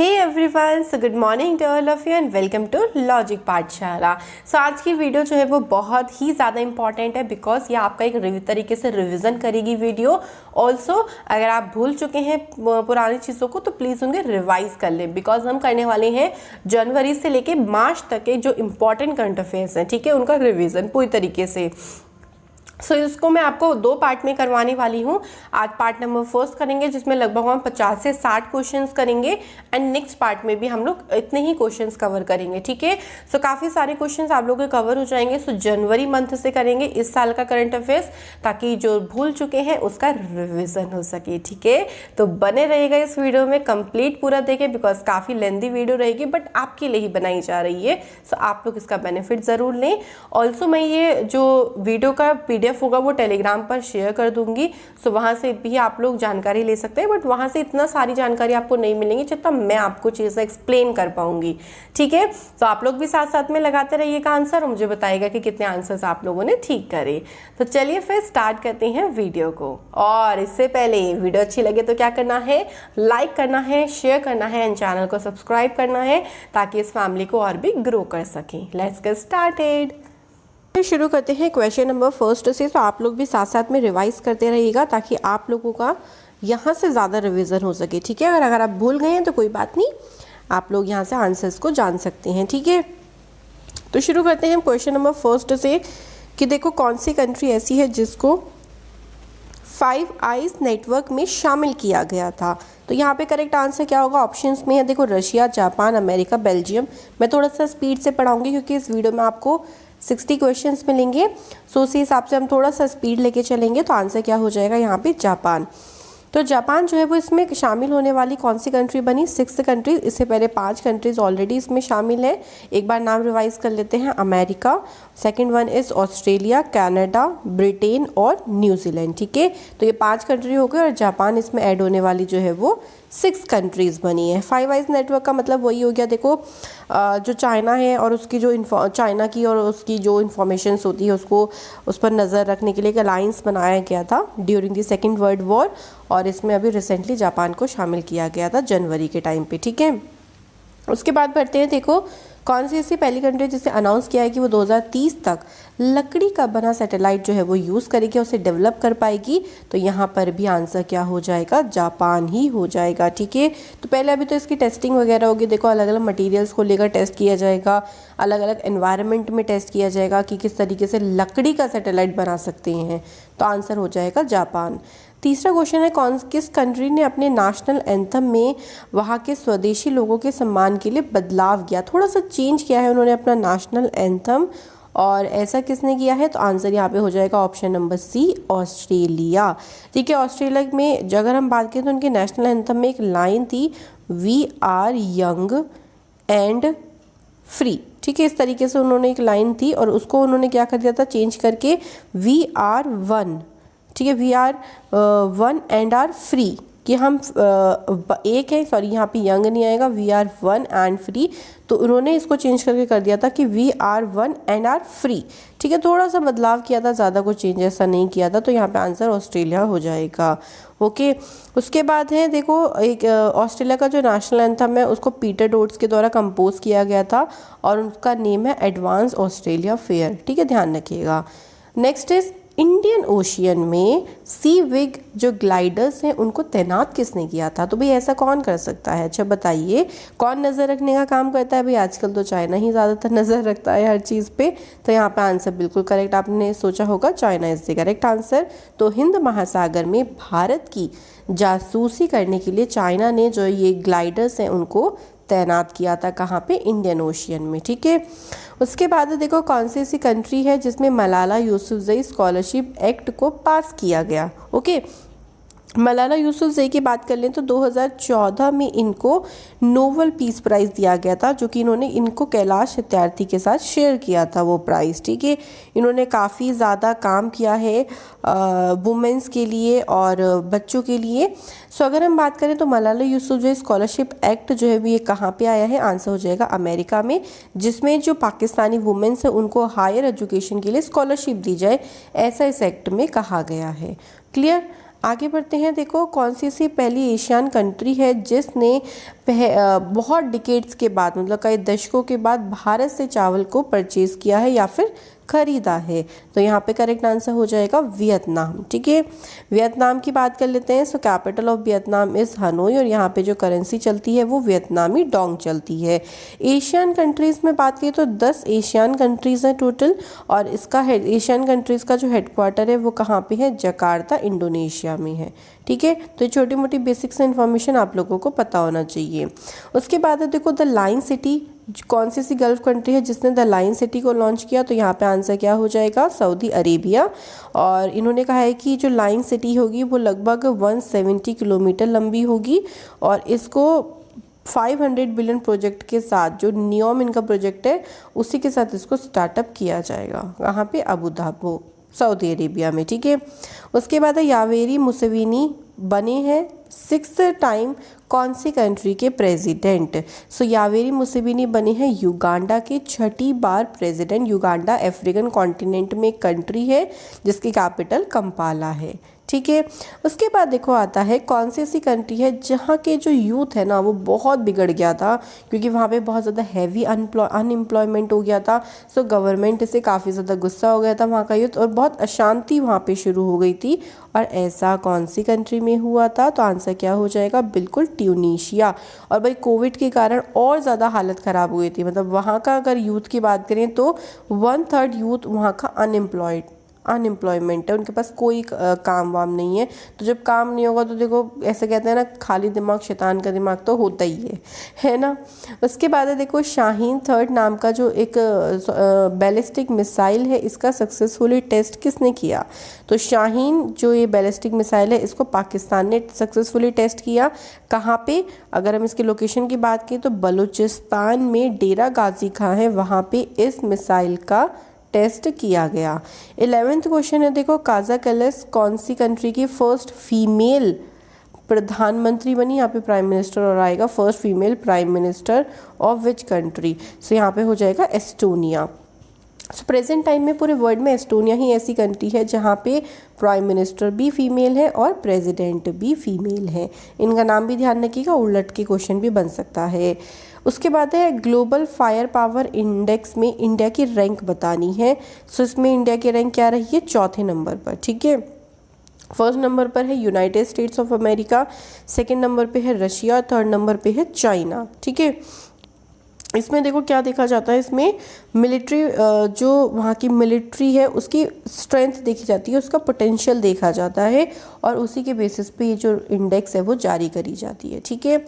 Hey everyone, so good morning to all of you and welcome to logic Pathshala. So आज की video जो है वो बहुत ही ज़्यादा इंपॉर्टेंट है बिकॉज ये आपका एक तरीके से रिवीजन करेगी वीडियो। ऑल्सो अगर आप भूल चुके हैं पुरानी चीज़ों को तो प्लीज़ उन्हें रिवाइज कर लें बिकॉज हम करने वाले हैं जनवरी से लेके मार्च तक के जो इम्पॉर्टेंट करंट अफेयर्स हैं, ठीक है, उनका रिविज़न पूरी तरीके से। सो इसको मैं आपको दो पार्ट में करवाने वाली हूँ। आज पार्ट नंबर फर्स्ट करेंगे जिसमें लगभग हम 50 से 60 क्वेश्चंस करेंगे एंड नेक्स्ट पार्ट में भी हम लोग इतने ही क्वेश्चंस कवर करेंगे, ठीक है। सो काफ़ी सारे क्वेश्चंस आप लोगों के कवर हो जाएंगे। सो जनवरी मंथ से करेंगे इस साल का करंट अफेयर्स ताकि जो भूल चुके हैं उसका रिविजन हो सके, ठीक है। तो बने रहेगा इस वीडियो में, कंप्लीट पूरा देखें बिकॉज काफ़ी लेंथी वीडियो रहेगी बट आपके लिए ही बनाई जा रही है। सो आप लोग इसका बेनिफिट ज़रूर लें। ऑल्सो मैं ये जो वीडियो का PDF होगा वो टेलीग्राम पर शेयर कर दूंगी। सो वहां से भी आप लोग जानकारी ले सकते हैं बट वहां से इतना सारी जानकारी आपको नहीं मिलेंगी जितना मैं आपको चीज़ें एक्सप्लेन कर पाऊंगी, ठीक है। तो आप लोग भी साथ साथ में लगाते रहिएगा आंसर और मुझे बताइएगा कि कितने आंसर्स आप लोगों ने ठीक करे। तो चलिए फिर स्टार्ट करते हैं वीडियो को। और इससे पहले वीडियो अच्छी लगे तो क्या करना है, लाइक करना है, शेयर करना है एंड चैनल को सब्सक्राइब करना है ताकि इस फैमिली को और भी ग्रो कर सकें। Let's get started. शुरू करते हैं क्वेश्चन नंबर फर्स्ट से। तो आप लोग भी साथ साथ में रिवाइज करते रहिएगा ताकि आप लोगों का यहाँ से ज़्यादा रिवीजन हो सके, ठीक है। अगर आप भूल गए हैं तो कोई बात नहीं, आप लोग यहाँ से आंसर्स को जान सकते हैं, ठीक है। तो शुरू करते हैं क्वेश्चन नंबर फर्स्ट से कि देखो कौन सी कंट्री ऐसी है जिसको 5 आइज नेटवर्क में शामिल किया गया था। तो यहाँ पे करेक्ट आंसर क्या होगा, ऑप्शंस में है देखो रशिया, जापान, अमेरिका, बेल्जियम। मैं थोड़ा सा स्पीड से पढ़ाऊंगी क्योंकि इस वीडियो में आपको 60 क्वेश्चंस मिलेंगे। सो उसी हिसाब से हम थोड़ा सा स्पीड लेके चलेंगे। तो आंसर क्या हो जाएगा यहाँ पे, जापान। तो जापान जो है वो इसमें शामिल होने वाली कौन सी कंट्री बनी, 6 कंट्रीज। इससे पहले 5 कंट्रीज ऑलरेडी इसमें शामिल है। एक बार नाम रिवाइज कर लेते हैं, America, second one is Australia, Canada, Britain और न्यूजीलैंड, ठीक है। तो ये 5 कंट्री हो गए और जापान इसमें ऐड होने वाली जो है वो 6 कंट्रीज़ बनी है। 5 आइज नेटवर्क का मतलब वही हो गया, देखो जो चाइना है और उसकी जो चाइना की और उसकी जो इन्फॉर्मेशंस होती है उसको उस पर नज़र रखने के लिए एक अलायंस बनाया गया था during the second world war और इसमें अभी रिसेंटली जापान को शामिल किया गया था जनवरी के टाइम पे, ठीक है। उसके बाद बढ़ते हैं, देखो कौन सी ऐसी पहली कंट्री जिसने अनाउंस किया है कि वो 2030 तक लकड़ी का बना सैटेलाइट जो है वो यूज़ करेगी, उसे डेवलप कर पाएगी। तो यहाँ पर भी आंसर क्या हो जाएगा, जापान ही हो जाएगा, ठीक है। तो पहले अभी तो इसकी टेस्टिंग वगैरह होगी, देखो अलग अलग मटेरियल्स को लेकर टेस्ट किया जाएगा, अलग अलग एनवायरनमेंट में टेस्ट किया जाएगा कि किस तरीके से लकड़ी का सैटेलाइट बना सकते हैं। तो आंसर हो जाएगा जापान। तीसरा क्वेश्चन है किस कंट्री ने अपने नेशनल एंथम में वहाँ के स्वदेशी लोगों के सम्मान के लिए बदलाव किया, थोड़ा सा चेंज किया है उन्होंने अपना नेशनल एंथम। और ऐसा किसने किया है, तो आंसर यहाँ पे हो जाएगा ऑप्शन नंबर सी, ऑस्ट्रेलिया, ठीक है। ऑस्ट्रेलिया में अगर हम बात करें तो उनके नेशनल एंथम में एक लाइन थी, we are young and free, ठीक है। इस तरीके से उन्होंने एक लाइन थी और उसको उन्होंने क्या कर दिया था, चेंज करके वी आर वन, ठीक है, we are one and are free, कि हम एक है, सॉरी यहाँ पे यंग नहीं आएगा, we are one and free. तो उन्होंने इसको चेंज करके कर दिया था कि we are one and are free, ठीक है। थोड़ा सा बदलाव किया था, ज़्यादा कुछ चेंज ऐसा नहीं किया था। तो यहाँ पे आंसर ऑस्ट्रेलिया हो जाएगा, ओके। उसके बाद है देखो एक ऑस्ट्रेलिया का जो नेशनल एंथम है उसको पीटर डोट्स के द्वारा कंपोज किया गया था और उसका नेम है एडवांस ऑस्ट्रेलिया फेयर, ठीक है, ध्यान रखिएगा। नेक्स्ट इज इंडियन ओशियन में सी विग जो ग्लाइडर्स हैं उनको तैनात किसने किया था। तो भाई ऐसा कौन कर सकता है, अच्छा बताइए, कौन नज़र रखने का काम करता है। भाई आजकल तो चाइना ही ज़्यादातर नज़र रखता है हर चीज़ पे। तो यहाँ पे आंसर बिल्कुल करेक्ट आपने सोचा होगा, China is the correct answer. तो हिंद महासागर में भारत की जासूसी करने के लिए चाइना ने जो ये ग्लाइडर्स हैं उनको तैनात किया था, कहाँ पे, इंडियन ओशियन में, ठीक है। उसके बाद देखो कौन सी ऐसी कंट्री है जिसमें मलाला यूसुफजई स्कॉलरशिप एक्ट को पास किया गया, ओके। मलाला यूसुफजई की बात कर लें तो 2014 में इनको नोबेल पीस प्राइज़ दिया गया था, जो कि इन्होंने इनको कैलाश सत्यार्थी के साथ शेयर किया था वो प्राइज़, ठीक है। इन्होंने काफ़ी ज़्यादा काम किया है वुमेंस के लिए और बच्चों के लिए। सो अगर हम बात करें तो मलाला यूसुफजई स्कॉलरशिप एक्ट जो है वो ये कहाँ पे आया है, आंसर हो जाएगा अमेरिका में, जिसमें जो पाकिस्तानी वुमेंस है उनको हायर एजुकेशन के लिए स्कॉलरशिप दी जाए, ऐसा इस एक्ट में कहा गया है। क्लियर। आगे बढ़ते हैं, देखो कौन सी ऐसी पहली एशियन कंट्री है जिसने बहुत डिकेड्स के बाद, मतलब कई दशकों के बाद भारत से चावल को परचेज किया है या फिर खरीदा है। तो यहाँ पे करेक्ट आंसर हो जाएगा वियतनाम। ठीक है, वियतनाम की बात कर लेते हैं। So capital of Vietnam is Hanoi और यहाँ पे जो करेंसी चलती है वो वियतनामी डोंग चलती है। एशियन कंट्रीज़ में बात करें तो 10 एशियन कंट्रीज़ हैं टोटल, और इसका एशियन कंट्रीज़ का जो हेडक्वार्टर है वो कहाँ पे है, जकार्ता इंडोनेशिया में है। ठीक है, तो छोटी मोटी बेसिक से इन्फॉर्मेशन आप लोगों को पता होना चाहिए। उसके बाद देखो द लाइन सिटी कौन सी सी गल्फ कंट्री है जिसने द लाइन सिटी को लॉन्च किया, तो यहाँ पे आंसर क्या हो जाएगा, सऊदी अरेबिया। और इन्होंने कहा है कि जो लाइन सिटी होगी वो लगभग 170 किलोमीटर लंबी होगी और इसको 500 बिलियन प्रोजेक्ट के साथ, जो नियोम इनका प्रोजेक्ट है उसी के साथ इसको स्टार्टअप किया जाएगा। कहाँ पे, अबू धाबी, सऊदी अरेबिया में। ठीक है, उसके बाद है यावेरी मुसेविनी बने हैं 6th टाइम कौन सी कंट्री के प्रेसिडेंट। सो यावेरी मुसेविनी बने हैं युगांडा के 6ठी बार प्रेसिडेंट। युगांडा अफ्रीकन कॉन्टिनेंट में एक कंट्री है जिसकी कैपिटल कंपाला है। ठीक है, उसके बाद देखो आता है कौन सी ऐसी कंट्री है जहाँ के जो यूथ है ना वो बहुत बिगड़ गया था, क्योंकि वहाँ पे बहुत ज़्यादा हैवी अनएम्प्लॉयमेंट हो गया था। सो गवर्नमेंट से काफ़ी ज़्यादा गुस्सा हो गया था वहाँ का यूथ और बहुत अशांति वहाँ पे शुरू हो गई थी। और ऐसा कौन सी कंट्री में हुआ था, तो आंसर क्या हो जाएगा, बिल्कुल ट्यूनीशिया। और भाई कोविड के कारण और ज़्यादा हालत ख़राब हुई थी, मतलब वहाँ का अगर यूथ की बात करें तो 1/3 यूथ वहाँ का अनएम्प्लॉयमेंट है, उनके पास कोई काम वाम नहीं है। तो जब काम नहीं होगा तो देखो ऐसे कहते हैं ना, खाली दिमाग शैतान का दिमाग तो होता ही है ना। उसके बाद है देखो शाहीन 3 नाम का जो एक बैलिस्टिक मिसाइल है, इसका सक्सेसफुली टेस्ट किसने किया, तो शाहीन जो ये बैलिस्टिक मिसाइल है इसको पाकिस्तान ने सक्सेसफुली टेस्ट किया। कहाँ पे, अगर हम इसके लोकेशन की बात करें तो बलूचिस्तान में डेरा गाजी खां है, वहाँ पे इस मिसाइल का टेस्ट किया गया। 11th क्वेश्चन है देखो, काजा कैलिस कौन सी कंट्री की फर्स्ट फीमेल प्रधानमंत्री बनी, यहाँ पे प्राइम मिनिस्टर और आएगा, first female prime minister of which country, so यहाँ पे हो जाएगा एस्टोनिया। सो प्रेजेंट टाइम में पूरे वर्ल्ड में एस्टोनिया ही ऐसी कंट्री है जहाँ पे प्राइम मिनिस्टर भी फीमेल है और प्रेसिडेंट भी फीमेल है। इनका नाम भी ध्यान रखिएगा, उलट के क्वेश्चन भी बन सकता है। उसके बाद है ग्लोबल फायर पावर इंडेक्स में इंडिया की रैंक बतानी है। सो इसमें इंडिया की रैंक क्या रही है, 4थे नंबर पर। ठीक है, फर्स्ट नंबर पर है United states of America, second number पे है रशिया और थर्ड नंबर पे है चाइना। ठीक है, इसमें देखो क्या देखा जाता है, इसमें मिलिट्री जो वहाँ की मिलिट्री है उसकी स्ट्रेंथ देखी जाती है, उसका पोटेंशियल देखा जाता है और उसी के बेसिस पे ये जो इंडेक्स है वो जारी करी जाती है। ठीक है,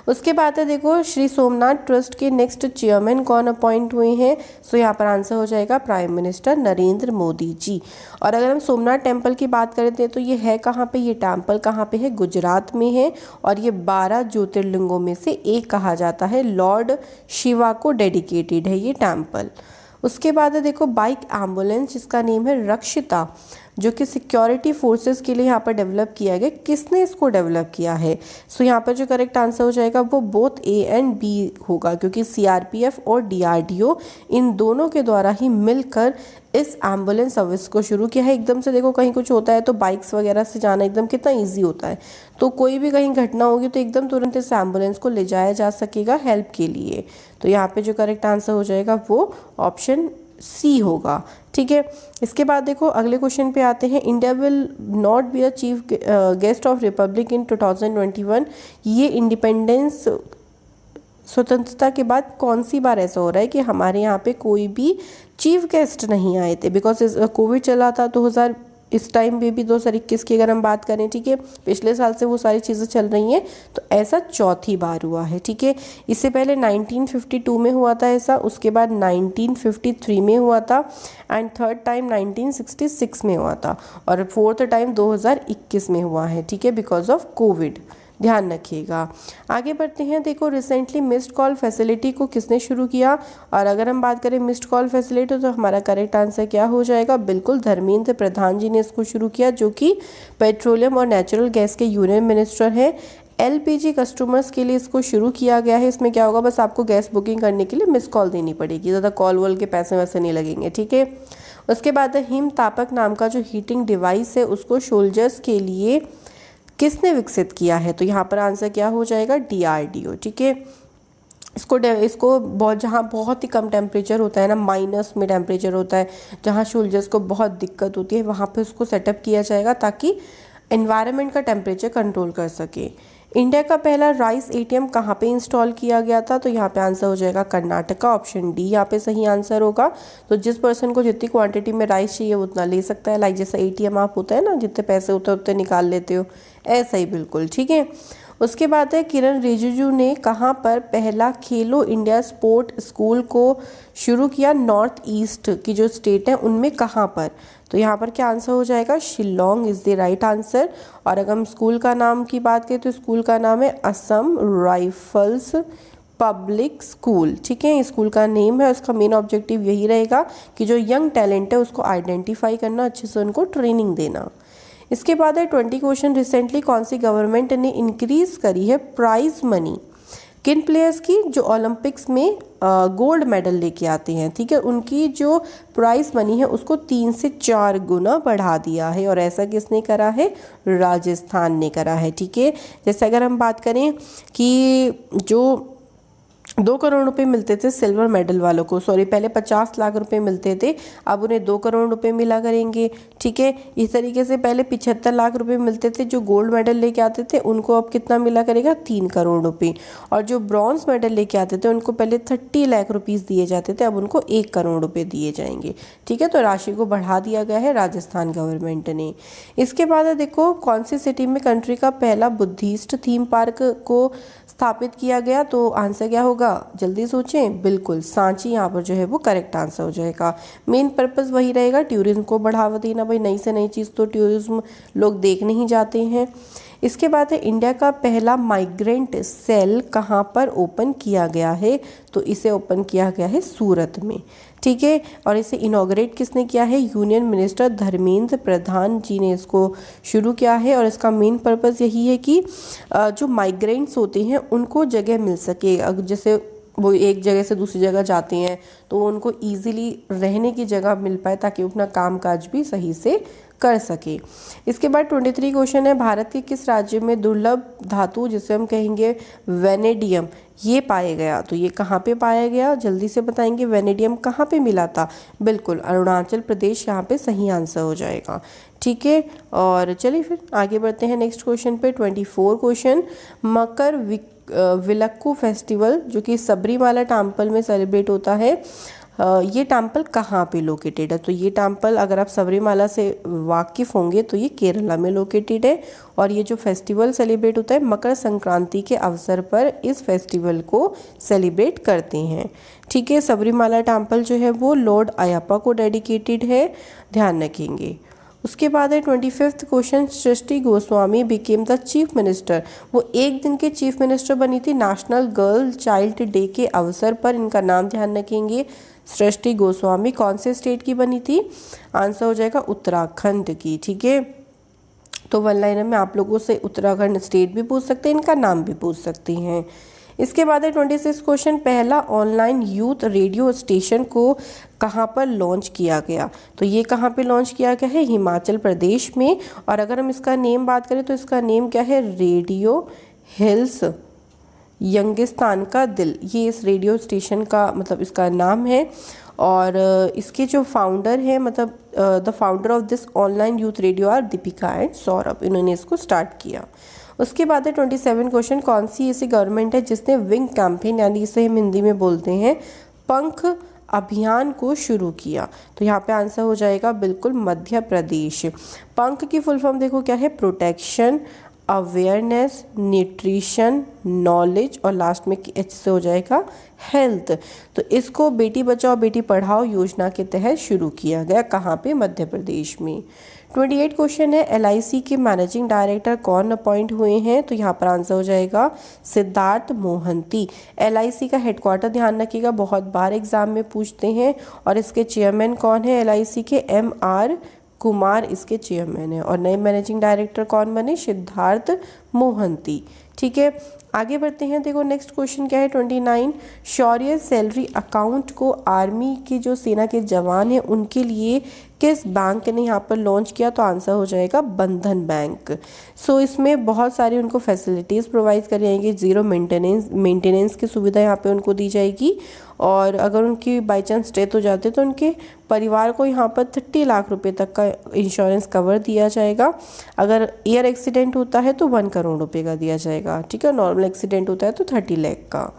उसके बाद है देखो श्री सोमनाथ ट्रस्ट के नेक्स्ट चेयरमैन कौन अपॉइंट हुए हैं, सो यहाँ पर आंसर हो जाएगा प्राइम मिनिस्टर नरेंद्र मोदी जी। और अगर हम सोमनाथ टेम्पल की बात करते हैं तो ये है कहाँ पे, ये टेम्पल कहाँ पे है, गुजरात में है और ये 12 ज्योतिर्लिंगों में से एक कहा जाता है। लॉर्ड शिवा को डेडिकेटेड है ये टेम्पल। उसके बाद है देखो बाइक एम्बुलेंस जिसका नेम है रक्षिता, जो कि सिक्योरिटी फोर्सेस के लिए यहाँ पर डेवलप किया गया। किसने इसको डेवलप किया है, सो यहाँ पर जो करेक्ट आंसर हो जाएगा वो बोथ ए एंड बी होगा, क्योंकि सीआरपीएफ और डीआरडीओ इन दोनों के द्वारा ही मिलकर इस एम्बुलेंस सर्विस को शुरू किया है। एकदम से देखो कहीं कुछ होता है तो बाइक्स वगैरह से जाना एकदम कितना ईजी होता है, तो कोई भी कहीं घटना होगी तो एकदम तुरंत इस एम्बुलेंस को ले जाया जा सकेगा हेल्प के लिए। तो यहाँ पे जो करेक्ट आंसर हो जाएगा वो ऑप्शन सी होगा। ठीक है, इसके बाद देखो अगले क्वेश्चन पे आते हैं। India will not be a chief guest of republic in 2021। ये इंडिपेंडेंस स्वतंत्रता के बाद कौन सी बार ऐसा हो रहा है कि हमारे यहाँ पे कोई भी चीफ गेस्ट नहीं आए थे, बिकॉज कोविड चला था 2000 इस टाइम पे भी 2021 की अगर हम बात करें, ठीक है, पिछले साल से वो सारी चीज़ें चल रही हैं, तो ऐसा चौथी बार हुआ है। ठीक है, इससे पहले 1952 में हुआ था ऐसा, उसके बाद 1953 में हुआ था एंड थर्ड टाइम 1966 में हुआ था और फोर्थ टाइम 2021 में हुआ है। ठीक है, बिकॉज ऑफ कोविड, ध्यान रखिएगा। आगे बढ़ते हैं। देखो रिसेंटली मिस्ड कॉल फैसिलिटी को किसने शुरू किया, और अगर हम बात करें मिस्ड कॉल फैसिलिटी तो हमारा करेक्ट आंसर क्या हो जाएगा, बिल्कुल धर्मेंद्र प्रधान जी ने इसको शुरू किया, जो कि पेट्रोलियम और नेचुरल गैस के यूनियन मिनिस्टर हैं। एलपीजी कस्टमर्स के लिए इसको शुरू किया गया है। इसमें क्या होगा, बस आपको गैस बुकिंग करने के लिए मिस कॉल देनी पड़ेगी, ज़्यादा कॉल वॉल के पैसे वैसे नहीं लगेंगे। ठीक है, उसके बाद हिम तापक नाम का जो हीटिंग डिवाइस है उसको सोल्जर्स के लिए किसने विकसित किया है? तो यहाँ पर आंसर क्या हो जाएगा? DRDO। ठीक है, इसको बहुत, जहाँ बहुत ही कम टेम्परेचर होता है ना, माइनस में टेम्परेचर होता है, जहाँ सोल्जर्स को बहुत दिक्कत होती है, वहाँ पे उसको सेटअप किया जाएगा ताकि एनवायरनमेंट का टेम्परेचर कंट्रोल कर सके। इंडिया का पहला राइस ATM कहाँ पे इंस्टॉल किया गया था? तो यहाँ पे आंसर हो जाएगा कर्नाटका, ऑप्शन डी यहाँ पे सही आंसर होगा। तो जिस पर्सन को जितनी क्वांटिटी में राइस चाहिए वो उतना ले सकता है। लाइक जैसा ATM आप होता है ना, जितने पैसे होते हैं उतने निकाल लेते हो, ऐसा ही बिल्कुल। ठीक है, उसके बाद है किरण रिजिजू ने कहाँ पर पहला खेलो इंडिया स्पोर्ट स्कूल को शुरू किया? नॉर्थ ईस्ट की जो स्टेट है उनमें कहाँ पर? तो यहाँ पर क्या आंसर हो जाएगा? Shillong is the right answer. और अगर हम स्कूल का नाम की बात करें तो स्कूल का नाम है असम राइफल्स पब्लिक स्कूल। ठीक है, स्कूल का नेम है। उसका मेन ऑब्जेक्टिव यही रहेगा कि जो यंग टैलेंट है उसको आइडेंटिफाई करना, अच्छे से उनको ट्रेनिंग देना। इसके बाद है 20 क्वेश्चन, रिसेंटली कौन सी गवर्नमेंट ने इंक्रीज करी है प्राइज मनी किन प्लेयर्स की जो ओलंपिक्स में गोल्ड मेडल लेके आते हैं? ठीक है, उनकी जो प्राइज मनी है उसको 3 से 4 गुना बढ़ा दिया है। और ऐसा किसने करा है? राजस्थान ने करा है। ठीक है, जैसे अगर हम बात करें कि जो 2 करोड़ रुपए मिलते थे सिल्वर मेडल वालों को, सॉरी पहले 50 लाख रुपए मिलते थे, अब उन्हें 2 करोड़ रुपए मिला करेंगे। ठीक है, इस तरीके से पहले 75 लाख रुपए मिलते थे जो गोल्ड मेडल लेके आते थे, उनको अब कितना मिला करेगा? 3 करोड़ रुपए। और जो ब्रॉन्ज मेडल लेके आते थे उनको पहले 30 लाख रुपीज़ दिए जाते थे, अब उनको 1 करोड़ रुपए दिए जाएंगे। ठीक है, तो राशि को बढ़ा दिया गया है राजस्थान गवर्नमेंट ने। इसके बाद है देखो, कौन सी सिटी में कंट्री का पहला बुद्धिस्ट थीम पार्क को स्थापित किया गया? तो आंसर क्या होगा? जल्दी सोचें, बिल्कुल सांची यहाँ पर जो है वो करेक्ट आंसर हो जाएगा। मेन पर्पस वही रहेगा, टूरिज्म को बढ़ावा देना। भाई नई से नई चीज़ तो टूरिज्म लोग देखने ही जाते हैं। इसके बाद है इंडिया का पहला माइग्रेंट सेल कहाँ पर ओपन किया गया है? तो इसे ओपन किया गया है सूरत में। ठीक है, और इसे इनॉग्रेट किसने किया है? यूनियन मिनिस्टर धर्मेंद्र प्रधान जी ने इसको शुरू किया है। और इसका मेन पर्पस यही है कि जो माइग्रेंट्स होते हैं उनको जगह मिल सके। अगर जैसे वो एक जगह से दूसरी जगह जाते हैं तो उनको ईजिली रहने की जगह मिल पाए ताकि अपना कामकाज भी सही से कर सके। इसके बाद 23 क्वेश्चन है, भारत के किस राज्य में दुर्लभ धातु जिसे हम कहेंगे वेनेडियम ये पाया गया? तो ये कहाँ पे पाया गया? जल्दी से बताएंगे, वेनेडियम कहाँ पे मिला था? बिल्कुल अरुणाचल प्रदेश यहाँ पे सही आंसर हो जाएगा। ठीक है, और चलिए फिर आगे बढ़ते हैं नेक्स्ट क्वेश्चन पे। 24 क्वेश्चन, मकर विलक्कू फेस्टिवल जो कि सबरीमाला टेम्पल में सेलिब्रेट होता है, ये टेम्पल कहाँ पे लोकेटेड है? तो ये टेम्पल अगर आप सबरीमाला से वाकिफ़ होंगे तो ये केरला में लोकेटेड है। और ये जो फेस्टिवल सेलिब्रेट होता है मकर संक्रांति के अवसर पर इस फेस्टिवल को सेलिब्रेट करते हैं। ठीक है, सबरीमाला टेम्पल जो है वो लॉर्ड अयप्पा को डेडिकेटेड है, ध्यान रखेंगे। उसके बाद है 25th question, Srishti Goswami became the chief minister. वो एक दिन के चीफ मिनिस्टर बनी थी नेशनल गर्ल चाइल्ड डे के अवसर पर। इनका नाम ध्यान रखेंगे, सृष्टि गोस्वामी। कौन से स्टेट की बनी थी? आंसर हो जाएगा उत्तराखंड की। ठीक है, तो वन लाइनर में आप लोगों से उत्तराखंड स्टेट भी पूछ सकते हैं, इनका नाम भी पूछ सकते हैं। इसके बाद है 26 क्वेश्चन, पहला ऑनलाइन यूथ रेडियो स्टेशन को कहाँ पर लॉन्च किया गया? तो ये कहाँ पे लॉन्च किया गया है? हिमाचल प्रदेश में। और अगर हम इसका नेम बात करें तो इसका नेम क्या है? रेडियो हिल्स यंगिस्तान का दिल, ये इस रेडियो स्टेशन का मतलब इसका नाम है। और इसके जो फाउंडर हैं, मतलब the founder of this online youth radio are Deepika and Saurabh, इन्होंने इसको स्टार्ट किया। उसके बाद है 27 क्वेश्चन, कौन सी ऐसी गवर्नमेंट है जिसने विंग कैंपेन यानी इसे हम हिंदी में बोलते हैं पंख अभियान को शुरू किया? तो यहाँ पे आंसर हो जाएगा बिल्कुल मध्य प्रदेश। पंख की फुल फॉर्म देखो क्या है? प्रोटेक्शन, अवेयरनेस, न्यूट्रिशन, नॉलेज और लास्ट में एच से हो जाएगा हेल्थ। तो इसको बेटी बचाओ बेटी पढ़ाओ योजना के तहत शुरू किया गया। कहाँ पे? मध्य प्रदेश में। 28 क्वेश्चन है, LIC के मैनेजिंग डायरेक्टर कौन अपॉइंट हुए हैं? तो यहाँ पर आंसर हो जाएगा सिद्धार्थ मोहंती। LIC का हेडक्वार्टर ध्यान रखिएगा, बहुत बार एग्जाम में पूछते हैं। और इसके चेयरमैन कौन है? LIC के MR कुमार इसके चेयरमैन है। और नए मैनेजिंग डायरेक्टर कौन बने? सिद्धार्थ मोहंती। ठीक है, आगे बढ़ते हैं। देखो नेक्स्ट क्वेश्चन क्या है? 29, शौर्य सैलरी अकाउंट को आर्मी की जो सेना के जवान हैं उनके लिए किस बैंक ने यहाँ पर लॉन्च किया, तो आंसर हो जाएगा बंधन बैंक। सो इसमें बहुत सारी उनको फैसिलिटीज़ प्रोवाइड करी जाएंगी, ज़ीरो मेंटेनेंस की सुविधा यहाँ पे उनको दी जाएगी, और अगर उनकी बाई चांस डेथ हो जाती है तो उनके परिवार को यहाँ पर 30 लाख रुपए तक का इंश्योरेंस कवर दिया जाएगा। अगर एयर एक्सीडेंट होता है तो 1 करोड़ रुपए का दिया जाएगा, ठीक है। नॉर्मल एक्सीडेंट होता है तो 30 लाख का।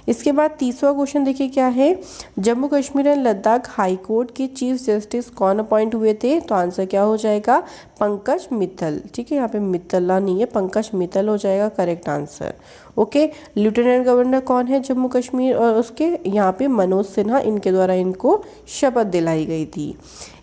इसके बाद तीसरा क्वेश्चन देखिए क्या है, Jammu Kashmir and Ladakh high court के चीफ जस्टिस कौन अपॉइंट हुए थे, तो आंसर क्या हो जाएगा पंकज मित्तल, ठीक है। यहाँ पे मित्तला नहीं है, पंकज मित्तल हो जाएगा correct answer. Okay, lieutenant governor कौन है जम्मू कश्मीर और उसके, यहाँ पे मनोज सिन्हा, इनके द्वारा इनको शपथ दिलाई गई थी।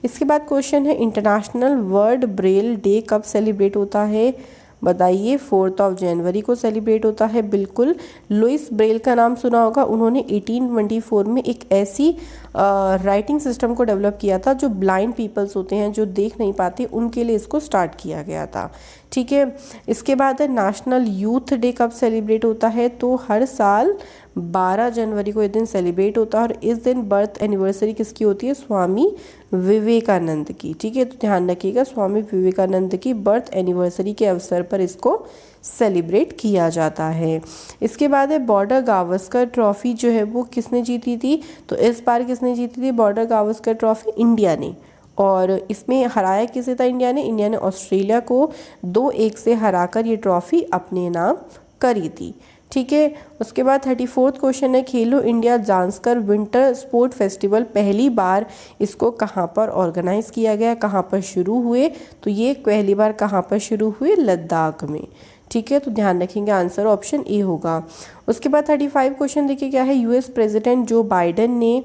इसके बाद क्वेश्चन है इंटरनेशनल वर्ल्ड ब्रेल डे कब सेलिब्रेट होता है, बताइए। 4 जनवरी को सेलिब्रेट होता है, बिल्कुल। लुइस ब्रेल का नाम सुना होगा, उन्होंने 1824 में एक ऐसी राइटिंग सिस्टम को डेवलप किया था जो ब्लाइंड पीपल्स होते हैं, जो देख नहीं पाते, उनके लिए इसको स्टार्ट किया गया था, ठीक है। इसके बाद नेशनल यूथ डे कब सेलिब्रेट होता है, तो हर साल 12 जनवरी को ये दिन सेलिब्रेट होता है, और इस दिन बर्थ एनिवर्सरी किसकी होती है, स्वामी विवेकानंद की, ठीक है। तो ध्यान रखिएगा, स्वामी विवेकानंद की बर्थ एनिवर्सरी के अवसर पर इसको सेलिब्रेट किया जाता है। इसके बाद है बॉर्डर गावस्कर ट्रॉफी जो है वो किसने जीती थी, तो इस बार किसने जीती थी बॉर्डर गावस्कर ट्रॉफी, इंडिया ने। और इसमें हराया किसे था इंडिया ने ऑस्ट्रेलिया को 2-1 से हराकर ये ट्रॉफी अपने नाम करी थी, ठीक है। उसके बाद 34वां क्वेश्चन है, खेलो India Zanskar winter sport festival पहली बार इसको कहाँ पर ऑर्गेनाइज किया गया, कहाँ पर शुरू हुए, तो ये पहली बार कहाँ पर शुरू हुए, लद्दाख में, ठीक है। तो ध्यान रखेंगे आंसर ऑप्शन ए होगा। उसके बाद 35 क्वेश्चन देखिए क्या है, यूएस प्रेसिडेंट जो बाइडेन ने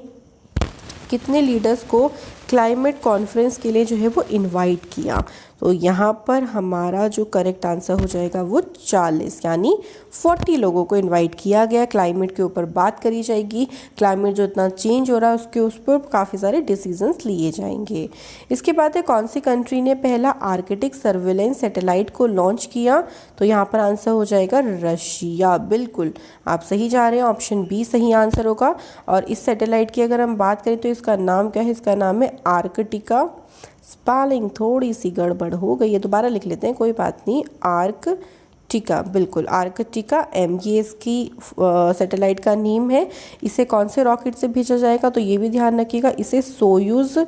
कितने लीडर्स को क्लाइमेट कॉन्फ्रेंस के लिए जो है वो इनवाइट किया, तो यहाँ पर हमारा जो करेक्ट आंसर हो जाएगा वो 40, यानी 40 लोगों को इनवाइट किया गया। क्लाइमेट के ऊपर बात करी जाएगी, क्लाइमेट जो इतना चेंज हो रहा है उसके उस पर काफ़ी सारे डिसीजंस लिए जाएंगे। इसके बाद है कौन सी कंट्री ने पहला आर्कटिक सर्वेलेंस सैटेलाइट को लॉन्च किया, तो यहाँ पर आंसर हो जाएगा रशिया, बिल्कुल आप सही जा रहे हैं, ऑप्शन बी सही आंसर होगा। और इस सैटेलाइट की अगर हम बात करें तो इसका नाम क्या है, इसका नाम है आर्कटिका, स्पेलिंग थोड़ी सी गड़बड़ हो गई है, दोबारा लिख लेते हैं, कोई बात नहीं, आर्कटिका, बिल्कुल आर्कटिका एम, ये इसकी सैटेलाइट का नेम है। इसे कौन से रॉकेट से भेजा जाएगा, तो ये भी ध्यान रखिएगा, इसे सोयूज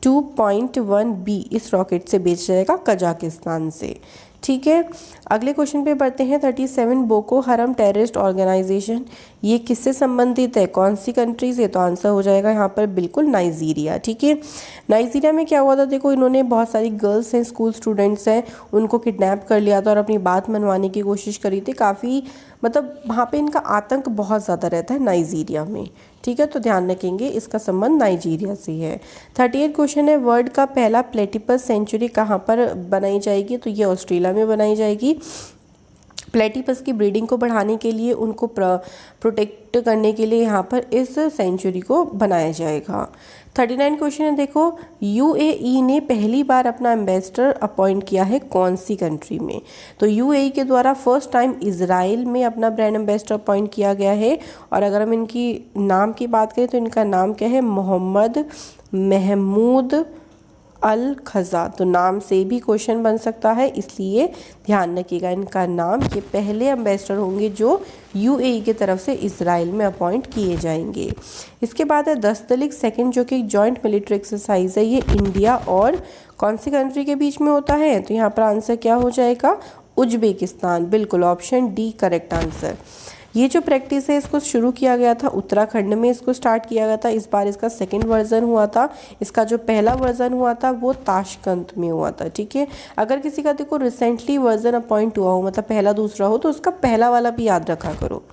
2.1B इस रॉकेट से भेजा जाएगा कजाकिस्तान से, ठीक है। अगले क्वेश्चन पे बढ़ते हैं 37 बोको हरम टेररिस्ट ऑर्गेनाइजेशन, ये किससे संबंधित है, कौन सी कंट्री से, तो आंसर हो जाएगा यहाँ पर बिल्कुल नाइजीरिया, ठीक है। नाइजीरिया में क्या हुआ था, देखो इन्होंने बहुत सारी गर्ल्स हैं, स्कूल स्टूडेंट्स हैं, उनको किडनैप कर लिया था और अपनी बात मनवाने की कोशिश करी थी। काफ़ी मतलब वहाँ पे इनका आतंक बहुत ज़्यादा रहता है नाइजीरिया में, ठीक है। तो ध्यान रखेंगे इसका संबंध नाइजीरिया से है। 38 क्वेश्चन है, वर्ल्ड का पहला प्लेटिपस सेंचुरी कहाँ पर बनाई जाएगी, तो ये ऑस्ट्रेलिया में बनाई जाएगी। प्लेटिपस की ब्रीडिंग को बढ़ाने के लिए, उनको प्रोटेक्ट करने के लिए यहाँ पर इस सेंचुरी को बनाया जाएगा। 39 क्वेश्चन है, देखो यूएई ने पहली बार अपना एम्बेसडर अपॉइंट किया है कौन सी कंट्री में, तो यूएई के द्वारा फर्स्ट टाइम इजराइल में अपना ब्रांड एम्बेसडर अपॉइंट किया गया है। और अगर हम इनकी नाम की बात करें तो इनका नाम क्या है, मोहम्मद महमूद अल खज़ा, तो नाम से भी क्वेश्चन बन सकता है, इसलिए ध्यान रखिएगा इनका नाम, ये पहले एम्बेसडर होंगे जो यूएई की तरफ से इजराइल में अपॉइंट किए जाएंगे। इसके बाद है 10 दलिक सेकंड जो कि जॉइंट मिलिट्री एक्सरसाइज है, ये इंडिया और कौन सी कंट्री के बीच में होता है, तो यहाँ पर आंसर क्या हो जाएगा, उज्बेकिस्तान, बिल्कुल ऑप्शन डी करेक्ट आंसर। ये जो प्रैक्टिस है इसको शुरू किया गया था उत्तराखंड में, इसको स्टार्ट किया गया था, इस बार इसका सेकंड वर्जन हुआ था। इसका जो पहला वर्जन हुआ था वो ताशकंद में हुआ था, ठीक है। अगर किसी का देखो रिसेंटली वर्जन अपॉइंट हुआ हो, मतलब पहला दूसरा हो, तो उसका पहला वाला भी याद रखा करो,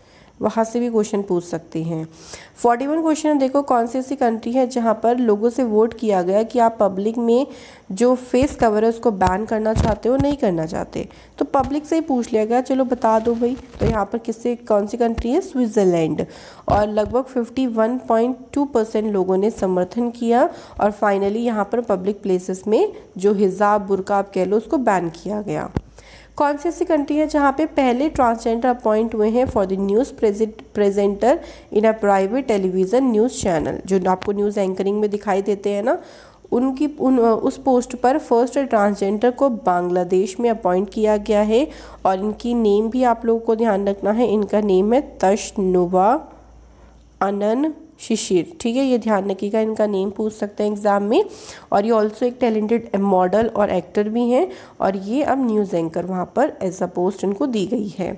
वहाँ से भी क्वेश्चन पूछ सकते हैं। 41 क्वेश्चन देखो कौन सी ऐसी कंट्री है जहाँ पर लोगों से वोट किया गया कि आप पब्लिक में जो फेस कवर है उसको बैन करना चाहते हो, नहीं करना चाहते, तो पब्लिक से ही पूछ लिया गया, चलो बता दो भाई, तो यहाँ पर किससे कौन सी कंट्री है, स्विट्ज़रलैंड, और लगभग 51.2% लोगों ने समर्थन किया। और फाइनली यहाँ पर पब्लिक प्लेसेस में जो हिजाब बुर्का आप कह लो उसको बैन किया गया। कौन सी ऐसी कंट्री है जहाँ पे पहले ट्रांसजेंडर अपॉइंट हुए हैं for the news presenter in a private television news channel, जो आपको न्यूज़ एंकरिंग में दिखाई देते हैं ना, उस पोस्ट पर फर्स्ट ट्रांसजेंडर को बांग्लादेश में अपॉइंट किया गया है। और इनकी नेम भी आप लोगों को ध्यान रखना है, इनका नेम है तशनुवा अनन शिशिर। ठीक है, ये ध्यान रखिएगा, इनका नेम पूछ सकते हैं एग्जाम में। और ये ऑल्सो एक टैलेंटेड मॉडल और एक्टर भी हैं, और ये अब न्यूज़ एंकर वहाँ पर एज अ पोस्ट इनको दी गई है।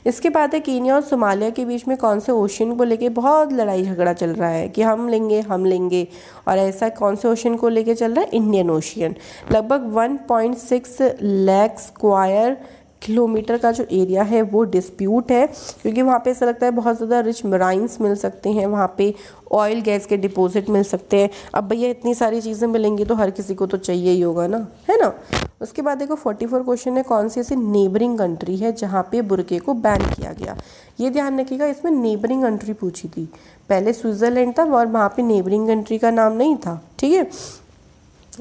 इसके बाद है केन्या और सोमालिया के बीच में कौन से ओशन को लेके बहुत लड़ाई झगड़ा चल रहा है कि हम लेंगे। और ऐसा कौन से ओशन को लेके चल रहा है? Indian ocean. लगभग 1.6 लाख स्क्वायर किलोमीटर का जो एरिया है वो डिस्प्यूट है, क्योंकि वहाँ पे ऐसा लगता है बहुत ज़्यादा रिच मराइन्स मिल सकते हैं, वहाँ पे ऑयल गैस के डिपॉजिट मिल सकते हैं। अब भैया इतनी सारी चीज़ें मिलेंगी तो हर किसी को तो चाहिए ही होगा ना, है ना। उसके बाद देखो 44 क्वेश्चन है, कौन सी ऐसी नेबरिंग कंट्री है जहाँ पे बुर्के को बैन किया गया। ये ध्यान रखिएगा, इसमें नेबरिंग कंट्री पूछी थी, पहले स्विट्ज़रलैंड था और वहाँ पे नेबरिंग कंट्री का नाम नहीं था। ठीक है,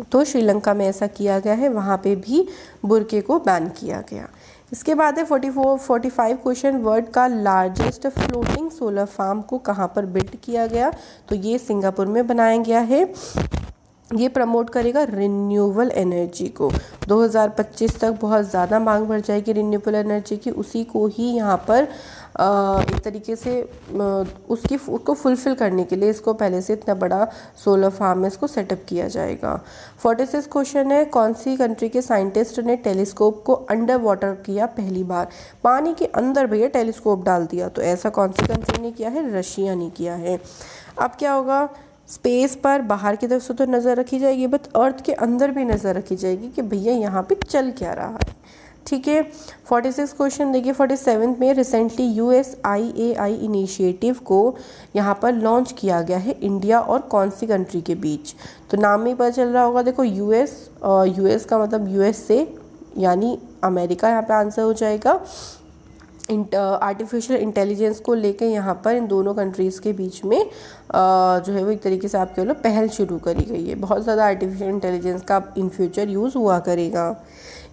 तो श्रीलंका में ऐसा किया गया है, वहाँ पे भी बुर्के को बैन किया गया। इसके बाद है 45 क्वेश्चन, वर्ल्ड का लार्जेस्ट फ्लोटिंग सोलर फार्म को कहाँ पर बिल्ड किया गया। तो ये सिंगापुर में बनाया गया है। ये प्रमोट करेगा रिन्यूएबल एनर्जी को। 2025 तक बहुत ज़्यादा मांग बढ़ जाएगी रिन्यूएबल एनर्जी की, उसी को ही यहाँ पर एक तरीके से उसको फुलफ़िल करने के लिए इसको पहले से इतना बड़ा सोलर फार्म में इसको सेटअप किया जाएगा। 46 क्वेश्चन है, कौन सी कंट्री के साइंटिस्ट ने टेलीस्कोप को अंडर वाटर किया पहली बार। पानी के अंदर भैया टेलीस्कोप डाल दिया, तो ऐसा कौन सी कंट्री ने किया है? रशिया ने किया है। अब क्या होगा, स्पेस पर बाहर की तरफ से तो नज़र रखी जाएगी, बट अर्थ के अंदर भी नज़र रखी जाएगी कि भैया यहाँ पे चल क्या रहा है। ठीक है, 46 क्वेश्चन देखिए। 47 में रिसेंटली USIAI इनिशिएटिव को यहाँ पर लॉन्च किया गया है इंडिया और कौन सी कंट्री के बीच। तो नाम में पता चल रहा होगा, देखो यूएस का मतलब USA यानी अमेरिका, यहाँ पे आंसर हो जाएगा। आर्टिफिशियल इंटेलिजेंस को लेके यहाँ पर इन दोनों कंट्रीज़ के बीच में जो है वो एक तरीके से आप कह लो पहल शुरू करी गई है। बहुत ज़्यादा आर्टिफिशियल इंटेलिजेंस का इन फ्यूचर यूज़ हुआ करेगा।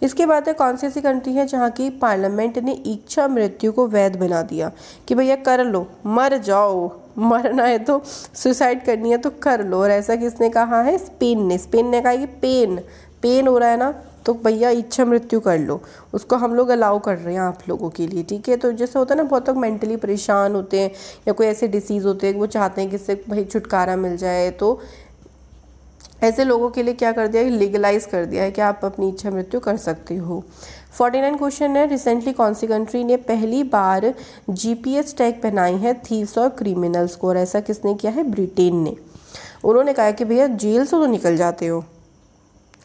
इसके बाद है कौन सी ऐसी कंट्री है जहाँ की पार्लियामेंट ने इच्छा मृत्यु को वैध बना दिया कि भैया कर लो, मर जाओ, मरना है तो सुसाइड करनी है तो कर लो। और ऐसा किसने कहा है? स्पेन ने कहा कि पेन हो रहा है ना, तो भैया इच्छा मृत्यु कर लो। उसको हम लोग अलाउ कर रहे हैं आप लोगों के लिए। ठीक है, तो जैसे होता है ना, बहुत लोग मेंटली परेशान होते हैं या कोई ऐसे डिसीज़ होते हैं वो चाहते हैं कि इससे भाई छुटकारा मिल जाए, तो ऐसे लोगों के लिए क्या कर दिया है? लीगलाइज कर दिया है कि आप अपनी इच्छा मृत्यु कर सकते हो। 49 क्वेश्चन है, रिसेंटली कौन सी कंट्री ने पहली बार GPS टैग पहनाई है थीव्स और क्रिमिनल्स को। और ऐसा किसने किया है? ब्रिटेन ने। उन्होंने कहा कि भैया जेल से तो निकल जाते हो,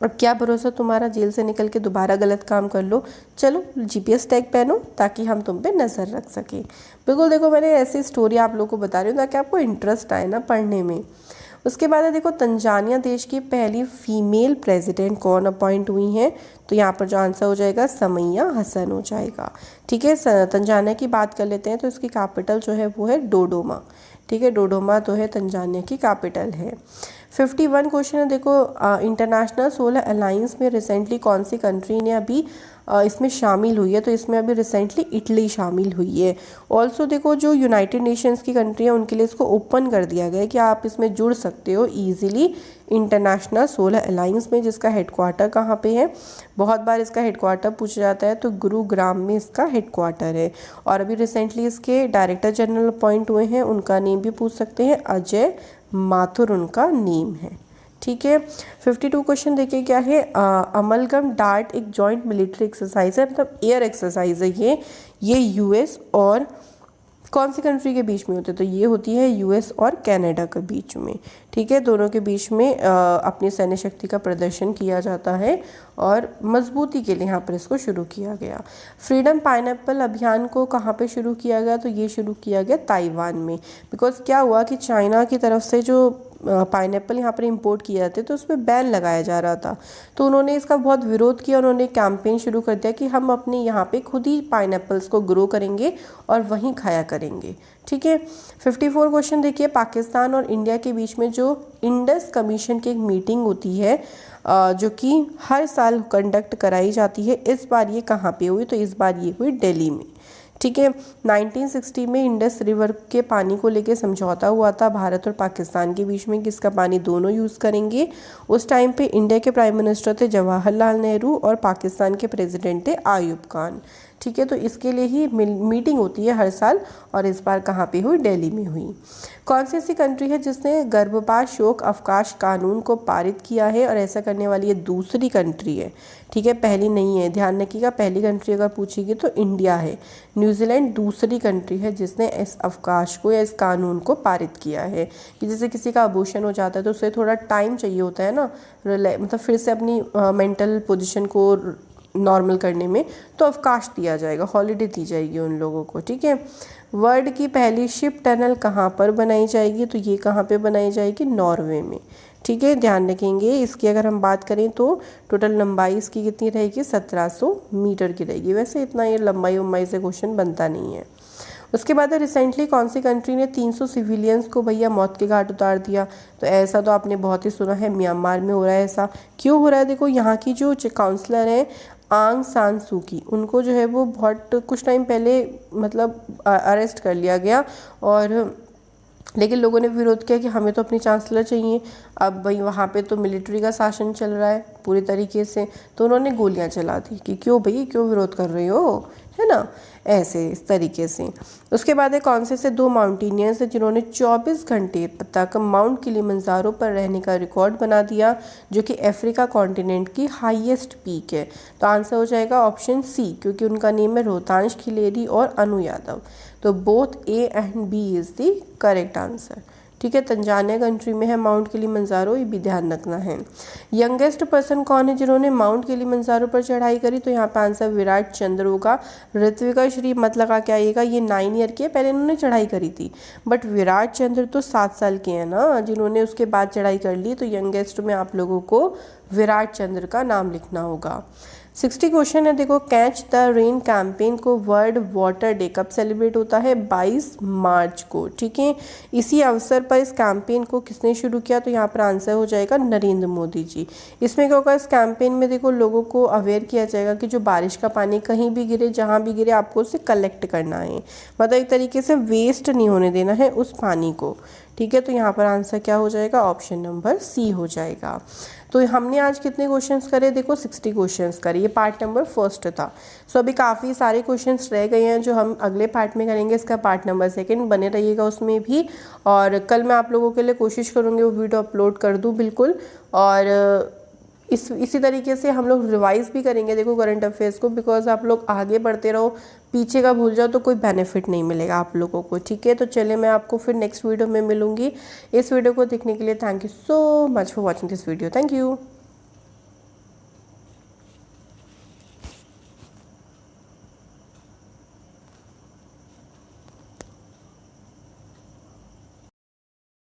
अब क्या भरोसा तुम्हारा जेल से निकल के दोबारा गलत काम कर लो, चलो GPS टैग पहनो ताकि हम तुम पे नज़र रख सकें। बिल्कुल, देखो मैंने ऐसी स्टोरी आप लोगों को बता रही हूँ ताकि आपको इंटरेस्ट आए ना पढ़ने में। उसके बाद है देखो तंजानिया देश की पहली फीमेल प्रेसिडेंट कौन अपॉइंट हुई हैं। तो यहाँ पर जो आंसर हो जाएगा समैया हसन हो जाएगा। ठीक है, तंजानिया की बात कर लेते हैं तो इसकी कैपिटल जो है वो है डोडोमा। ठीक है, डोडोमा तो है तंजानिया की कैपिटल है। 51 क्वेश्चन है, देखो इंटरनेशनल सोलर अलायंस में रिसेंटली कौन सी कंट्री ने अभी इसमें शामिल हुई है। तो इसमें अभी रिसेंटली इटली शामिल हुई है। ऑल्सो देखो जो यूनाइटेड नेशंस की कंट्री है उनके लिए इसको ओपन कर दिया गया है कि आप इसमें जुड़ सकते हो ईजिली इंटरनेशनल सोलर अलायंस में, जिसका हेडक्वार्टर कहाँ पे है। बहुत बार इसका हेडक्वार्टर पूछा जाता है, तो गुरुग्राम में इसका हेडक्वार्टर है। और अभी रिसेंटली इसके डायरेक्टर जनरल अपॉइंट हुए हैं, उनका नेम भी पूछ सकते हैं, अजय माथुर उनका नेम है। ठीक है, 52 क्वेश्चन देखिए क्या है, अमलगम डार्ट एक जॉइंट मिलिट्री एक्सरसाइज है, मतलब एयर एक्सरसाइज है ये US और कौन सी कंट्री के बीच में होते हैं। तो ये होती है US और कनाडा के बीच में। ठीक है, दोनों के बीच में अपनी सैन्य शक्ति का प्रदर्शन किया जाता है और मजबूती के लिए यहाँ पर इसको शुरू किया गया। फ्रीडम पाइनएप्पल अभियान को कहाँ पे शुरू किया गया। तो ये शुरू किया गया ताइवान में। बिकॉज क्या हुआ कि चाइना की तरफ से जो पाइनएप्पल यहाँ पर इंपोर्ट किए जाते तो उस पर बैन लगाया जा रहा था, तो उन्होंने इसका बहुत विरोध किया। उन्होंने कैंपेन शुरू कर दिया कि हम अपने यहाँ पे खुद ही पाइनएप्पल्स को ग्रो करेंगे और वहीं खाया करेंगे। ठीक है, 54 क्वेश्चन देखिए, पाकिस्तान और इंडिया के बीच में जो इंडस कमीशन की एक मीटिंग होती है जो कि हर साल कंडक्ट कराई जाती है, इस बार ये कहाँ पे हुई। तो इस बार ये हुई दिल्ली में। ठीक है। 1960 में इंडस रिवर के पानी को लेके समझौता हुआ था भारत और पाकिस्तान के बीच में, किसका पानी दोनों यूज़ करेंगे। उस टाइम पे इंडिया के प्राइम मिनिस्टर थे जवाहरलाल नेहरू और पाकिस्तान के प्रेसिडेंट थे आयूब खान। ठीक है, तो इसके लिए ही मीटिंग होती है हर साल, और इस बार कहाँ पे हुई, दिल्ली में हुई। कौन सी ऐसी कंट्री है जिसने गर्भपात शोक अवकाश कानून को पारित किया है, और ऐसा करने वाली ये दूसरी कंट्री है। ठीक है, पहली नहीं है, ध्यान रखिएगा। पहली कंट्री अगर पूछेगी तो इंडिया है। न्यूजीलैंड दूसरी कंट्री है जिसने इस अवकाश को या इस कानून को पारित किया है कि जैसे किसी का अबॉर्शन हो जाता है तो उसे थोड़ा टाइम चाहिए होता है ना, मतलब फिर से अपनी मेंटल पोजीशन को नॉर्मल करने में, तो अवकाश दिया जाएगा, हॉलीडे दी जाएगी उन लोगों को। ठीक है। वर्ल्ड की पहली शिप टनल कहाँ पर बनाई जाएगी, तो ये कहाँ पे बनाई जाएगी, नॉर्वे में। ठीक है, ध्यान रखेंगे। इसकी अगर हम बात करें तो टोटल लंबाई इसकी कितनी रहेगी, 1700 मीटर की रहेगी। वैसे इतना ये लंबाई से क्वेश्चन बनता नहीं है। उसके बाद रिसेंटली कौन सी कंट्री ने 300 सिविलियंस को भैया मौत के घाट उतार दिया, तो ऐसा तो आपने बहुत ही सुना है, म्यांमार में हो रहा है। ऐसा क्यों हो रहा है, देखो यहाँ की जो काउंसलर है आंग सान सू की, उनको जो है वो बहुत कुछ टाइम पहले मतलब अरेस्ट कर लिया गया, और लेकिन लोगों ने विरोध किया कि हमें तो अपनी चांसलर चाहिए। अब भाई वहाँ पे तो मिलिट्री का शासन चल रहा है पूरी तरीके से, तो उन्होंने गोलियां चला दी कि क्यों भाई, क्यों विरोध कर रहे हो, है ना, ऐसे इस तरीके से। उसके बाद है कौन से 2 माउंटेनियर्स हैं जिन्होंने 24 घंटे तक माउंट किलिमंजारो पर रहने का रिकॉर्ड बना दिया, जो कि अफ्रीका कॉन्टिनेंट की हाईएस्ट पीक है। तो आंसर हो जाएगा ऑप्शन सी, क्योंकि उनका नेम है रोहतांश खिलेरी और अनु यादव। तो both A and B is the correct answer. ठीक है, तंजानिया कंट्री में है माउंट किलिमंजारो, ये भी ध्यान रखना है। यंगेस्ट पर्सन कौन है जिन्होंने माउंट किलिमंजारो पर चढ़ाई करी, तो यहाँ पे आंसर विराट चंद्र होगा। ऋत्विका श्री मत लगा के आइएगा, ये 9 ईयर की है, पहले इन्होंने चढ़ाई करी थी, बट विराट चंद्र तो 7 साल के हैं ना, जिन्होंने उसके बाद चढ़ाई कर ली। तो यंगेस्ट में आप लोगों को विराट चंद्र का नाम लिखना होगा। 60 क्वेश्चन है, देखो। कैच द रेन कैंपेन को वर्ल्ड वाटर डे कब सेलिब्रेट होता है, 22 मार्च को। ठीक है, इसी अवसर पर इस कैंपेन को किसने शुरू किया, तो यहाँ पर आंसर हो जाएगा नरेंद्र मोदी जी। इसमें क्या होगा, इस कैंपेन में देखो लोगों को अवेयर किया जाएगा कि जो बारिश का पानी कहीं भी गिरे, जहाँ भी गिरे, आपको उसे कलेक्ट करना है, मतलब एक तरीके से वेस्ट नहीं होने देना है उस पानी को। ठीक है, तो यहाँ पर आंसर क्या हो जाएगा, ऑप्शन नंबर सी हो जाएगा। तो हमने आज कितने क्वेश्चंस करे, देखो 60 क्वेश्चंस करे, ये पार्ट नंबर 1 था। सो अभी काफ़ी सारे क्वेश्चंस रह गए हैं जो हम अगले पार्ट में करेंगे, इसका पार्ट नंबर 2 बने रहिएगा उसमें भी। और कल मैं आप लोगों के लिए कोशिश करूँगी वो वीडियो अपलोड कर दूँ बिल्कुल। और इसी तरीके से हम लोग रिवाइज भी करेंगे, देखो करंट अफेयर्स को, बिकॉज आप लोग आगे बढ़ते रहो, पीछे का भूल जाओ तो कोई बेनिफिट नहीं मिलेगा आप लोगों को। ठीक है, तो चलिए मैं आपको फिर नेक्स्ट वीडियो में मिलूंगी। इस वीडियो को देखने के लिए thank you so much for watching this video. Thank you.